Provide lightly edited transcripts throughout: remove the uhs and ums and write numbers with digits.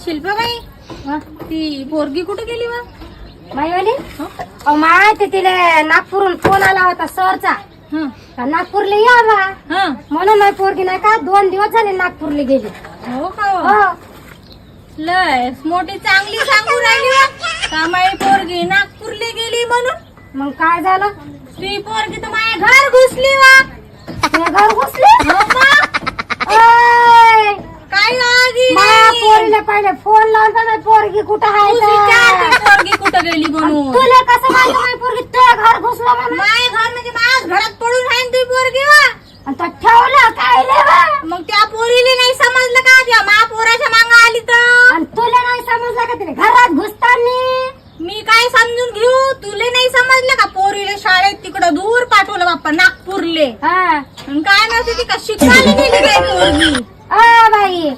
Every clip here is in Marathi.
शिल्पाबाई ती पोरगी कुठे गेली वा माईवाली? माय ते तिला नागपूरहून फोन आला होता सरचा. नागपूरला या बा म्हणून नाही पोरगी नाही का 2 दिवस झाले नागपूरला गेली. हो का? लय मोठी चांगली सांगू राहिली वा का माई पोरगी नागपूरला गेली म्हणून. मग काय झालं? ती पोरगी तर माझ्या घर घुसली वा. घर घुसली? काय आगी पोरीला पहिले फोन लावता नाही पोरगी कुठं आहे पोरगी कुठं गेली म्हणून. तुला कसं माहिती नाही पोरगी तुझ्या घर घुसलं म्हणून? माझ्या घर म्हणजे माझ्या घरात पडून राहीन ती पोरगी वा. आणि तो ठेवलं काय मग त्या पोरीला नाही समजलं का त्या महापोराच्या मांग आली तर. आणि तुला नाही समजलं का तिला घरात घुसतानी? मी काय समजून घेऊ? तुले नाही समजलं का पोरीले शाळेत तिकडं दूर पाठवलं बाप्पा नागपूरले. काय नव्हती ती का शिकायला गेली काय पोरगी. बाई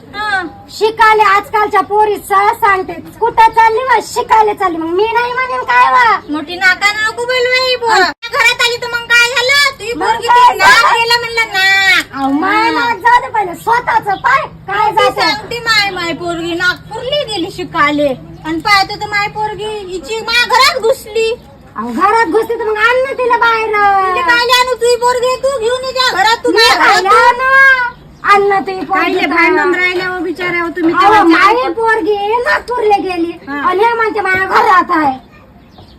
शिकायला आजकालच्या पोरी सहज सांगते कुठं चालली मग शिकायला चालली. मग मी नाही म्हणेन काय वा मोठी नाकानं नको बोलवाई घरात आली तर मग काय झालं? तुझी पोरगी नाक गेला म्हणलं ना. माय जाऊ दे पहिले स्वतःच पाय काय जाते सांगते माय पोरगी नागपूरली गेली शिकायले आणि पाहतो तर माय पोरगी हिची माझ्या घरात घुसली. घरात घुसते तर मग आण ना तिला बाहेर. काय आणू तुझी पोरगी तू घेऊन ये त्या घरात. तू अन्न तुम्ही भांडण राहिल्यावर बिचारावं तुम्ही. माझी पोरगी नागपूरला गेली आणि हे म्हणते माझ्या घरात आहे.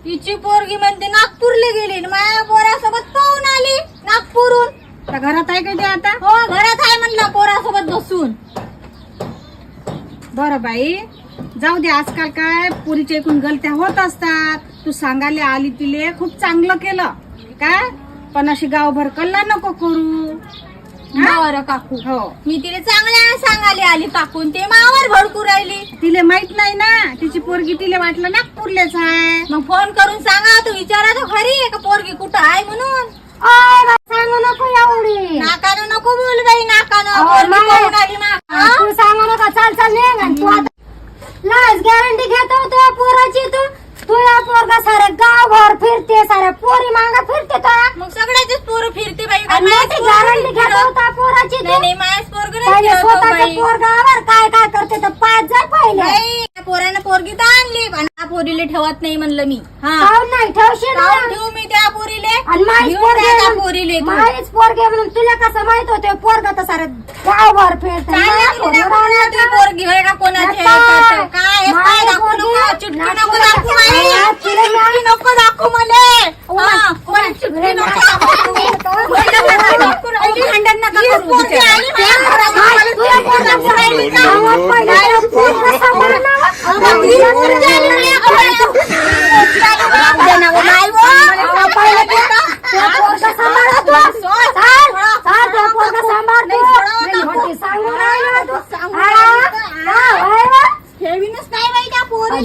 तिची पोरगी म्हणते नागपूरला गेली माझ्या पोरासोबत पाहून आली नागपूरहून. घरात आहे का ते आता? हो घरात आहे म्हणलं पोरासोबत बसून. बरं बाई जाऊ दे. आजकाल काय पोरीच्या एकूण गलत्या होत असतात. तू सांगायला आली तिले खूप चांगलं केलं काय पण अशी गावभर कल्ला नको करू. बरं काकू. हो मी तिला चांगल्या सांगायला आली काकून ते मावर भडकू राहिली. तिला माहित नाही ना तिची पोरगी. तिला वाटलं नागपूरलेच आहे. मग फोन करून सांगा तू विचारा तो खरी का पोरगी कुठं आहे म्हणून. सांगू नको एवढी नाकानं नको बोल बाई नाकानं. तू सांगू नका. चाल निघ. तू आता लाच गॅरंटी घेतो तुझ्या पोराची. तुझ्या पोरगा सारे गावभर फिरते साऱ्या पोरी मागा फिरते का. मग सगळ्याचेच पोरं फिरते बाई. गॅरंटी घेतो त्या पोराची. स्वतःच्या पोरगावर काय काय करते तर 5 जाय पहिले. पोरानं पोरगी तर आणली पण पोरीले ठेवत नाही म्हणलं मी. नाही ठेवशील ठेवू मी त्या पोरीले. आणि माहीच पोरीले माहीच पोरगे म्हणून तुला कसं माहित होते पोरगा तर सारे गावभर फिरते. पोरगी होय का कोणाचे काय चिटकी नको दाखवू चिटकी नको दाखवू मला. चिटकी नको भांडण नका करू. ठेवीनच काय बाई त्या पोरी.